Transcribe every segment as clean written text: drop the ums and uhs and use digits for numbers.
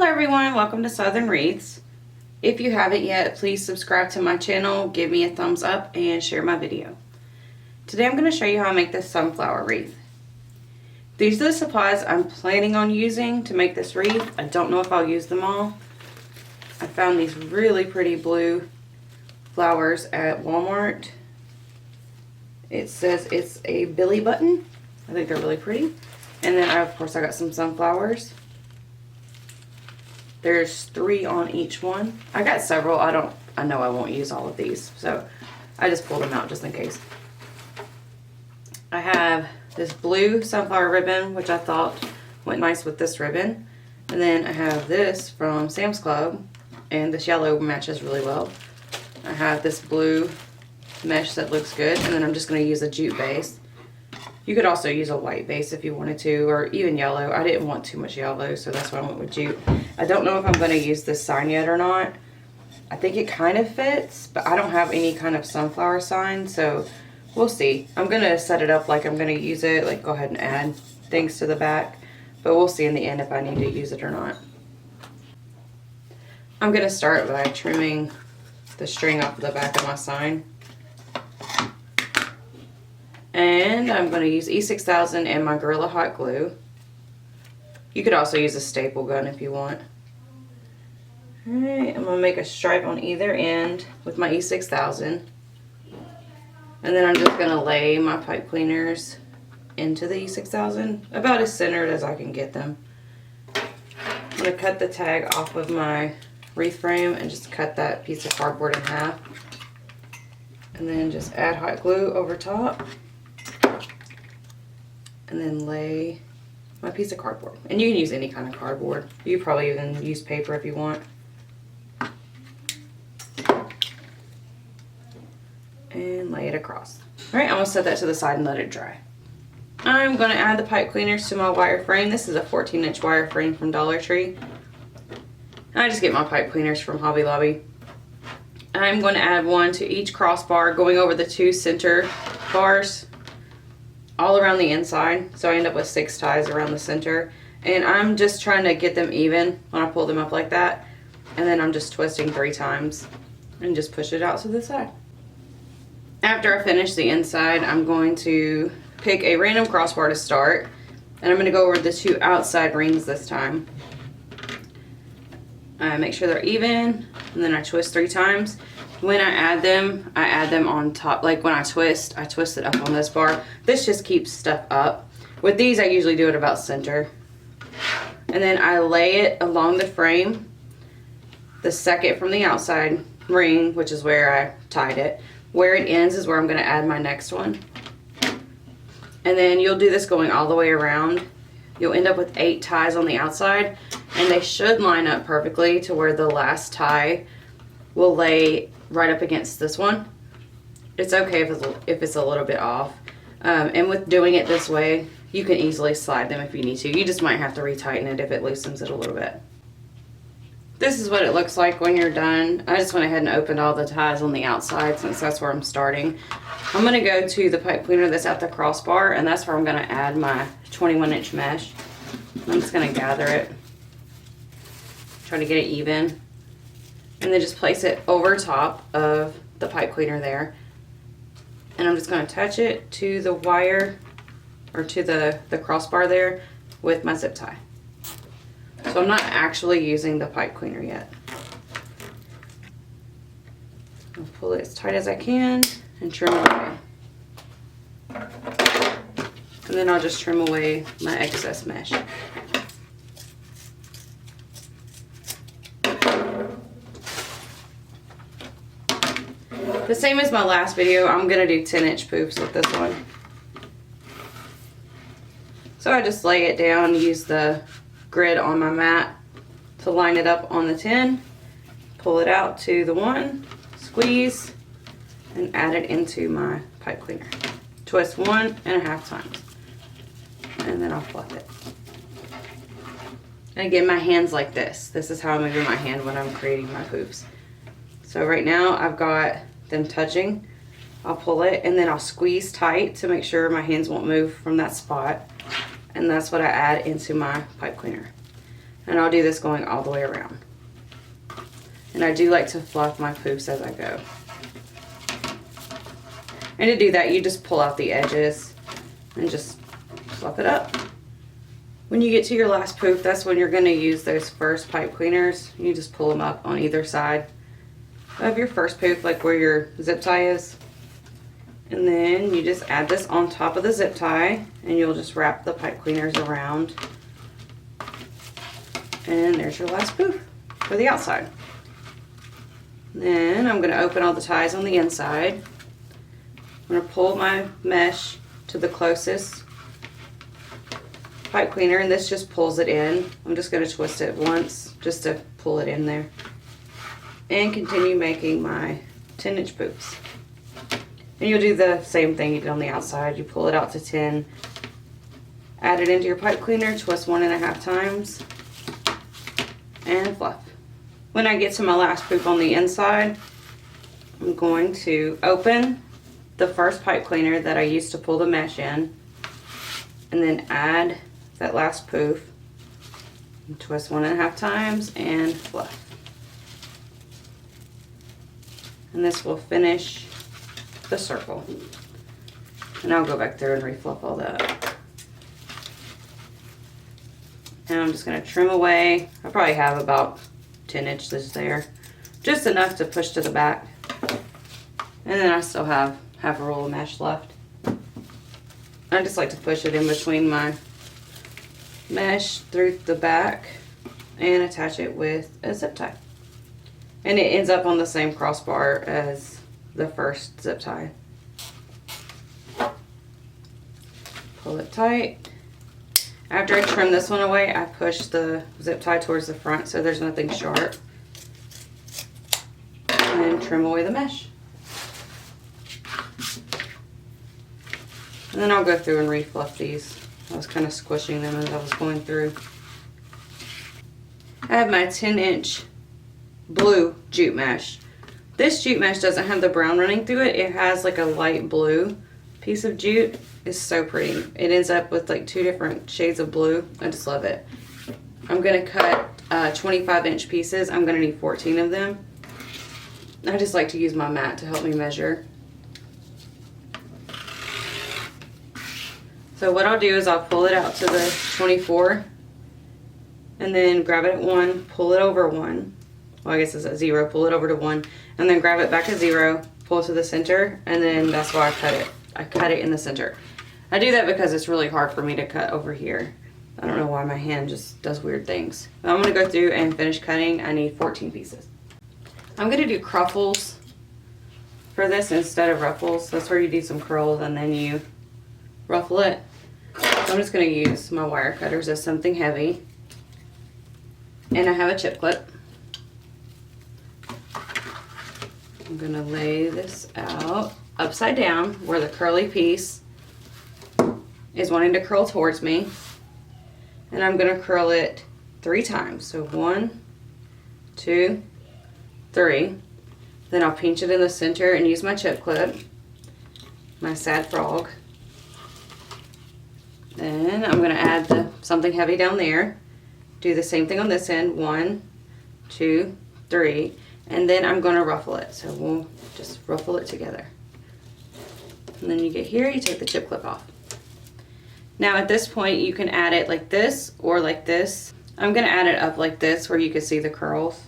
Hello everyone, welcome to Southern Wreaths. If you haven't yet, please subscribe to my channel, give me a thumbs up, and share my video. Today I'm going to show you how I make this sunflower wreath. These are the supplies I'm planning on using to make this wreath. I don't know if I'll use them all. I found these really pretty blue flowers at Walmart. It says it's a billy button. I think they're really pretty. And then of course I got some sunflowers. There's 3 on each one. I got several. I know I won't use all of these, so I just pulled them out just in case. I have this blue sunflower ribbon, which I thought went nice with this ribbon. And then I have this from Sam's Club, and this yellow matches really well. I have this blue mesh that looks good, and then I'm just going to use a jute base. You could also use a white base if you wanted to, or even yellow. I didn't want too much yellow, so that's why I went with jute. I don't know if I'm going to use this sign yet or not. I think it kind of fits, but I don't have any kind of sunflower sign, so we'll see. I'm going to set it up like I'm going to use it, like go ahead and add things to the back, but we'll see in the end if I need to use it or not. I'm going to start by trimming the string off the back of my sign. And I'm going to use E6000 and my Gorilla Hot Glue. You could also use a staple gun if you want. Alright, I'm going to make a stripe on either end with my E6000. And then I'm just going to lay my pipe cleaners into the E6000, about as centered as I can get them. I'm going to cut the tag off of my wreath frame and just cut that piece of cardboard in half. And then just add hot glue over top. And then lay my piece of cardboard. And you can use any kind of cardboard. You probably even use paper if you want. And lay it across. Alright, I'm going to set that to the side and let it dry. I'm going to add the pipe cleaners to my wire frame. This is a 14-inch wire frame from Dollar Tree. I just get my pipe cleaners from Hobby Lobby. I'm going to add one to each crossbar, going over the 2 center bars all around the inside, so I end up with 6 ties around the center. And I'm just trying to get them even when I pull them up like that, and then I'm just twisting 3 times and just push it out to the side. After I finish the inside, I'm going to pick a random crossbar to start, and I'm going to go over the 2 outside rings this time. I make sure they're even, and then I twist 3 times. When I add them on top. Like when I twist it up on this bar. This just keeps stuff up. With these, I usually do it about center. And then I lay it along the frame. The second from the outside ring, which is where I tied it. Where it ends is where I'm going to add my next one. And then you'll do this going all the way around. You'll end up with 8 ties on the outside. And they should line up perfectly to where the last tie will lay right up against this one. It's okay if it's a little bit off. And with doing it this way, you can easily slide them if you need to. You just might have to retighten it if it loosens it a little bit. This is what it looks like when you're done. I just went ahead and opened all the ties on the outside since that's where I'm starting. I'm going to go to the pipe cleaner that's at the crossbar, and that's where I'm going to add my 21-inch mesh. I'm just going to gather it. Try to get it even. And then just place it over top of the pipe cleaner there. And I'm just going to attach it to the wire, or to the crossbar there with my zip tie. So I'm not actually using the pipe cleaner yet. I'll pull it as tight as I can and trim away. And then I'll just trim away my excess mesh. The same as my last video, I'm going to do 10-inch poofs with this one. So I just lay it down, use the grid on my mat to line it up on the 10, pull it out to the 1, squeeze, and add it into my pipe cleaner. Twist 1.5 times, and then I'll fluff it. And again, my hand's like this. This is how I'm moving my hand when I'm creating my poofs. So right now I've got them touching. I'll pull it and then I'll squeeze tight to make sure my hands won't move from that spot. And that's what I add into my pipe cleaner. And I'll do this going all the way around. And I do like to fluff my poofs as I go. And to do that, you just pull out the edges and just fluff it up. When you get to your last poof, that's when you're going to use those first pipe cleaners. You just pull them up on either side of your first poof, like where your zip tie is. And then you just add this on top of the zip tie, and you'll just wrap the pipe cleaners around. And there's your last poof for the outside. Then I'm going to open all the ties on the inside. I'm going to pull my mesh to the closest pipe cleaner, and this just pulls it in. I'm just going to twist it once just to pull it in there. And continue making my 10-inch poofs. And you'll do the same thing you did on the outside. You pull it out to 10, add it into your pipe cleaner, twist 1.5 times, and fluff. When I get to my last poof on the inside, I'm going to open the first pipe cleaner that I used to pull the mesh in, and then add that last poof, and twist 1.5 times, and fluff. And this will finish the circle. And I'll go back there and refluff all that. And I'm just going to trim away. I probably have about 10 inches there. Just enough to push to the back. And then I still have half a roll of mesh left. I just like to push it in between my mesh through the back and attach it with a zip tie. And it ends up on the same crossbar as the first zip tie. Pull it tight. After I trim this one away, I push the zip tie towards the front so there's nothing sharp. And trim away the mesh. And then I'll go through and refluff these. I was kind of squishing them as I was going through. I have my 10-inch blue jute mesh. This jute mesh doesn't have the brown running through it. It has like a light blue piece of jute. It's so pretty. It ends up with like 2 different shades of blue. I just love it. I'm going to cut 25-inch pieces. I'm going to need 14 of them. I just like to use my mat to help me measure. So what I'll do is I'll pull it out to the 24 and then grab it at 1, pull it over 1. Well, I guess it's at 0, pull it over to 1, and then grab it back at 0, pull it to the center, and then that's why I cut it. I cut it in the center. I do that because it's really hard for me to cut over here. I don't know why my hand just does weird things. I'm going to go through and finish cutting. I need 14 pieces. I'm going to do cruffles for this instead of ruffles. That's where you do some curls and then you ruffle it. So I'm just going to use my wire cutters as something heavy. And I have a chip clip. I'm going to lay this out upside down where the curly piece is wanting to curl towards me. And I'm going to curl it 3 times. So 1, 2, 3. Then I'll pinch it in the center and use my chip clip, my sad frog. Then I'm going to add something heavy down there. Do the same thing on this end. 1, 2, 3. And then I'm going to ruffle it. So we'll just ruffle it together. And then you get here, you take the chip clip off. Now at this point you can add it like this or like this. I'm going to add it up like this where you can see the curls.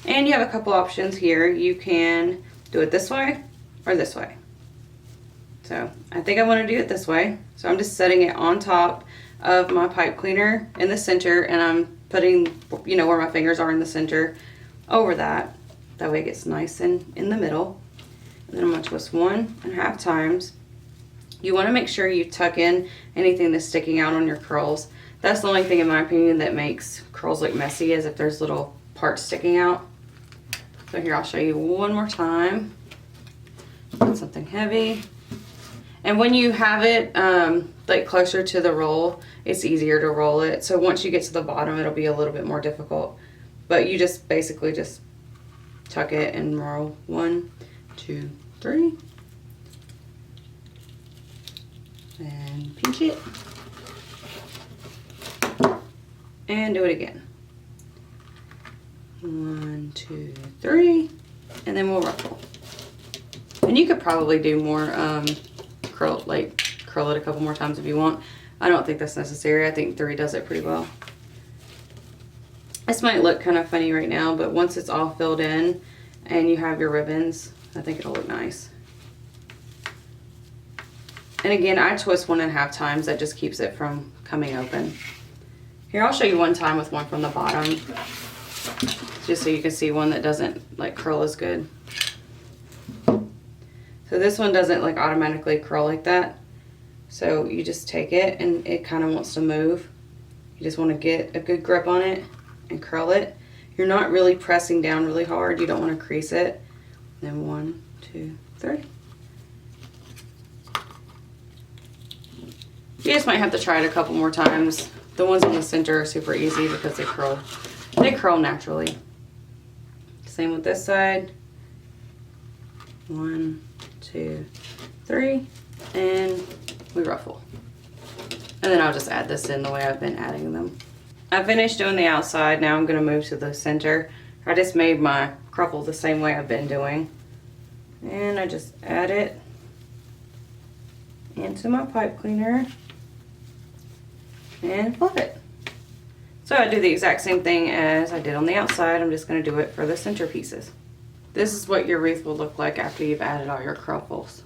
And you have a couple options here. You can do it this way or this way. So I think I want to do it this way. So I'm just setting it on top of my pipe cleaner in the center, and I'm putting, you know, where my fingers are in the center over that. That way it gets nice and in the middle. And then I'm going to twist 1.5 times. You want to make sure you tuck in anything that's sticking out on your curls. That's the only thing in my opinion that makes curls look messy, is if there's little parts sticking out. So here, I'll show you one more time. Put something heavy. And when you have it like closer to the roll, it's easier to roll it. So once you get to the bottom, it'll be a little bit more difficult. But you just basically just tuck it and roll 1, 2, 3. And pinch it. and do it again. 1, 2, 3, and then we'll ruffle. And you could probably do more curl it a couple more times if you want. I don't think that's necessary. I think 3 does it pretty well. This might look kind of funny right now, but once it's all filled in and you have your ribbons, I think it'll look nice. And again, I twist 1.5 times. That just keeps it from coming open. Here, I'll show you one time with one from the bottom, just so you can see one that doesn't like curl as good. So this one doesn't like automatically curl like that. So you just take it and it kind of wants to move. You just want to get a good grip on it and curl it. You're not really pressing down really hard. You don't want to crease it. Then 1, 2, 3. You just might have to try it a couple more times. The ones in the center are super easy because they curl. They curl naturally. Same with this side. 1, 2, 3, and we ruffle. And then I'll just add this in the way I've been adding them. I finished doing the outside. Now I'm going to move to the center. I just made my cruffle the same way I've been doing. And I just add it into my pipe cleaner and fluff it. So I do the exact same thing as I did on the outside. I'm just going to do it for the center pieces. This is what your wreath will look like after you've added all your cruffles.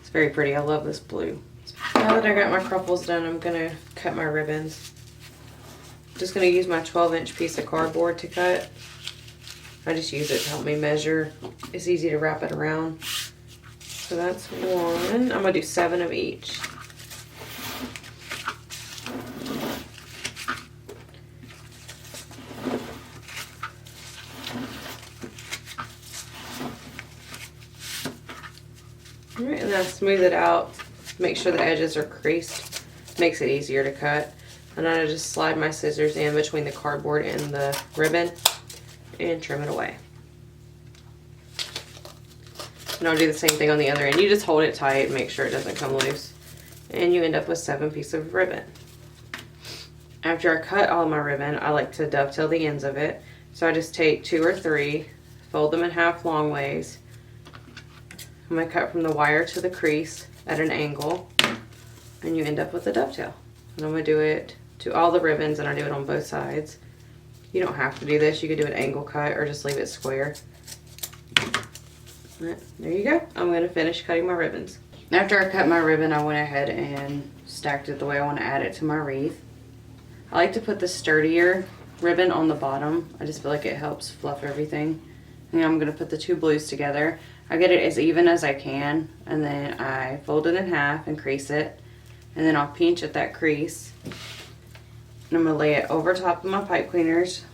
It's very pretty. I love this blue. Now that I got my cruffles done, I'm going to cut my ribbons. I'm just going to use my 12-inch piece of cardboard to cut. I just use it to help me measure. It's easy to wrap it around. So that's 1. I'm going to do 7 of each. Alright, and then smooth it out. Make sure the edges are creased. Makes it easier to cut. And then I just slide my scissors in between the cardboard and the ribbon and trim it away. And I'll do the same thing on the other end. You just hold it tight and make sure it doesn't come loose. And you end up with 7 pieces of ribbon. After I cut all my ribbon, I like to dovetail the ends of it. So I just take 2 or 3, fold them in half long ways. I'm going to cut from the wire to the crease at an angle. And you end up with a dovetail. And I'm going to do it to all the ribbons, and I do it on both sides. You don't have to do this. You could do an angle cut or just leave it square. There you go. I'm going to finish cutting my ribbons. After I cut my ribbon, I went ahead and stacked it the way I want to add it to my wreath. I like to put the sturdier ribbon on the bottom. I just feel like it helps fluff everything. And I'm going to put the 2 blues together. I get it as even as I can, and then I fold it in half and crease it. And then I'll pinch at that crease. And I'm going to lay it over top of my pipe cleaners.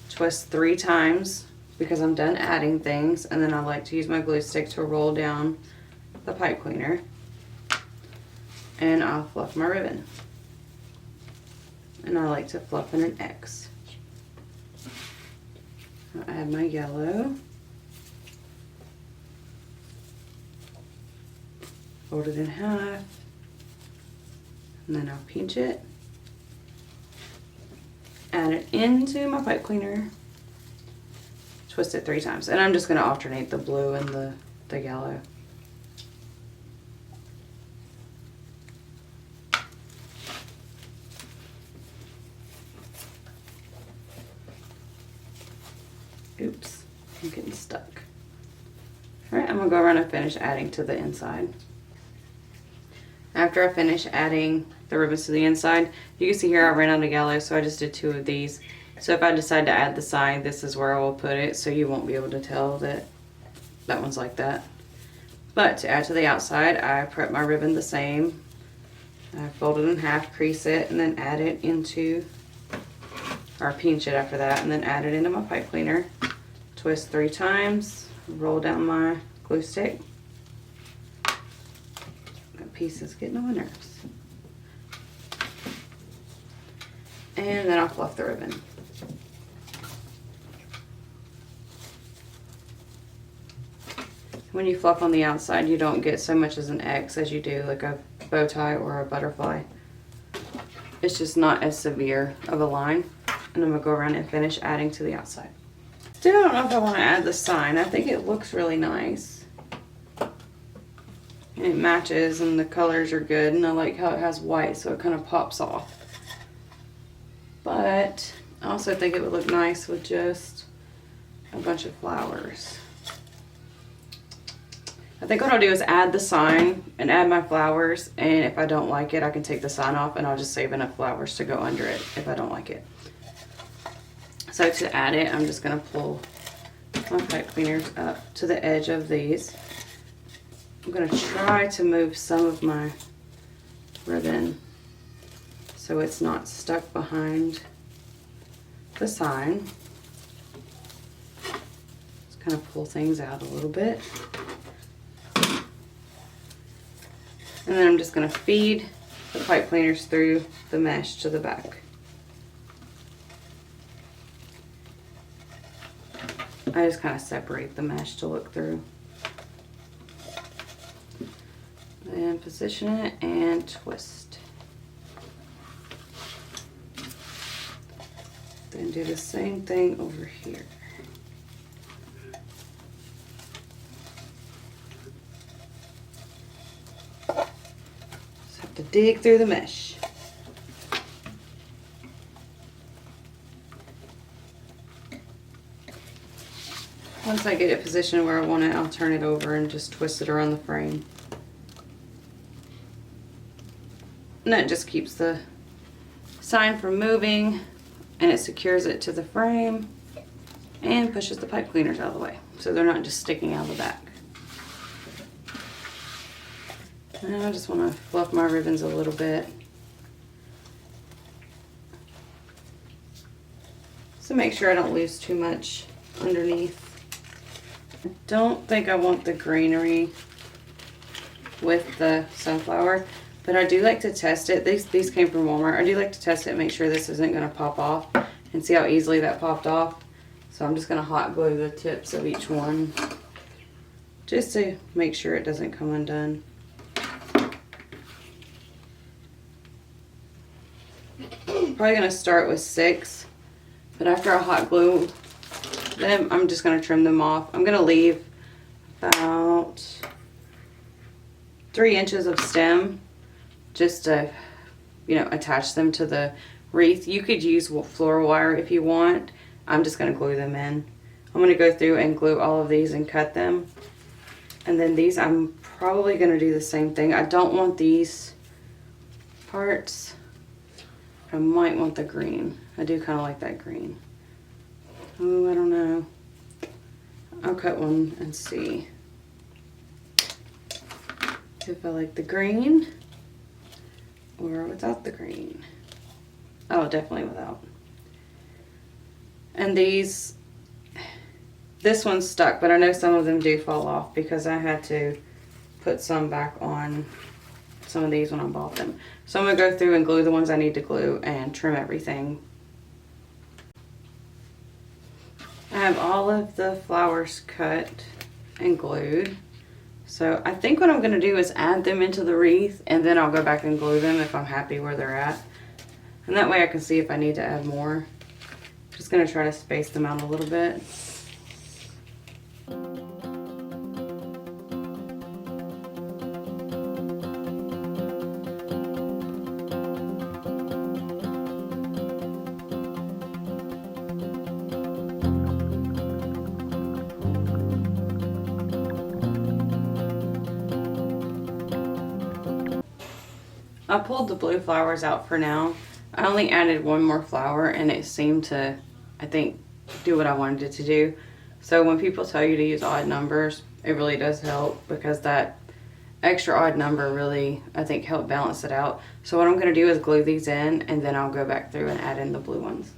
Twist 3 times because I'm done adding things. And then I like to use my glue stick to roll down the pipe cleaner. And I'll fluff my ribbon. And I like to fluff in an X. I'll add my yellow. Fold it in half. And then I'll pinch it. Add it into my pipe cleaner. Twist it 3 times. And I'm just going to alternate the blue and the yellow. Oops, I'm getting stuck. Alright, I'm going to go around and finish adding to the inside. After I finish adding the ribbons to the inside, you can see here I ran out of yellow, so I just did 2 of these. So if I decide to add the side, this is where I will put it, so you won't be able to tell that that one's like that. But to add to the outside, I prep my ribbon the same. I fold it in half, crease it, and then add it into, or pinch it after that, and then add it into my pipe cleaner. Twist 3 times, roll down my glue stick. That piece is getting on my nerves. And then I'll fluff the ribbon. When you fluff on the outside, you don't get so much as an X as you do like a bow tie or a butterfly. It's just not as severe of a line. And I'm gonna go around and finish adding to the outside. Still don't know if I want to add the sign. I think it looks really nice. And it matches and the colors are good. And I like how it has white so it kind of pops off. But I also think it would look nice with just a bunch of flowers. I think what I'll do is add the sign and add my flowers. And if I don't like it, I can take the sign off and I'll just save enough flowers to go under it if I don't like it. So to add it, I'm just going to pull my pipe cleaners up to the edge of these. I'm going to try to move some of my ribbon so it's not stuck behind the sign. Just kind of pull things out a little bit. And then I'm just going to feed the pipe cleaners through the mesh to the back. I just kind of separate the mesh to look through. Then position it and twist. Then do the same thing over here. Just have to dig through the mesh. Once I get it positioned where I want it, I'll turn it over and just twist it around the frame. And that just keeps the sign from moving, and it secures it to the frame and pushes the pipe cleaners out of the way so they're not just sticking out of the back. And I just want to fluff my ribbons a little bit. So make sure I don't lose too much underneath. I don't think I want the greenery with the sunflower, but I do like to test it. These came from Walmart. I do like to test it and make sure this isn't going to pop off, and see how easily that popped off. So I'm just going to hot glue the tips of each one just to make sure it doesn't come undone. Probably going to start with 6, but after I hot glue them, I'm just going to trim them off. I'm going to leave about 3 inches of stem just to, you know, attach them to the wreath. You could use floral wire if you want. I'm just going to glue them in. I'm going to go through and glue all of these and cut them. And then these, I'm probably going to do the same thing. I don't want these parts. I might want the green. I do kind of like that green. Oh, I don't know. I'll cut one and see if I like the green or without the green. Oh, definitely without. And these, this one's stuck, but I know some of them do fall off because I had to put some back on some of these when I bought them. So I'm going to go through and glue the ones I need to glue and trim everything. I have all of the flowers cut and glued. So I think what I'm going to do is add them into the wreath, and then I'll go back and glue them if I'm happy where they're at. And that way I can see if I need to add more. Just going to try to space them out a little bit. I pulled the blue flowers out for now. I only added one more flower and it seemed to, I think, do what I wanted it to do. So when people tell you to use odd numbers, it really does help because that extra odd number really, I think, helped balance it out. So what I'm going to do is glue these in, and then I'll go back through and add in the blue ones.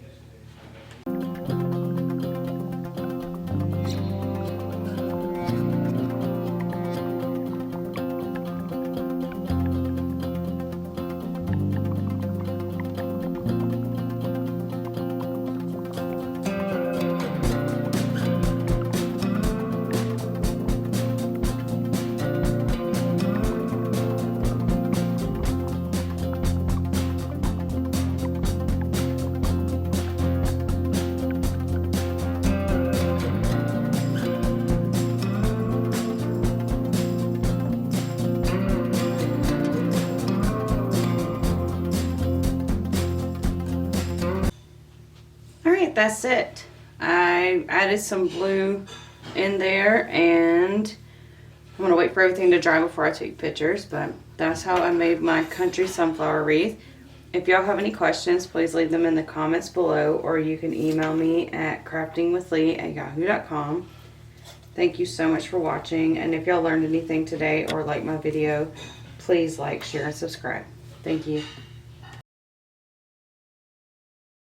that's it. I added some blue in there, and I'm going to wait for everything to dry before I take pictures, but that's how I made my country sunflower wreath. If y'all have any questions, please leave them in the comments below, or you can email me at craftingwithlee@yahoo.com. Thank you so much for watching, and if y'all learned anything today or like my video, please like, share, and subscribe. Thank you.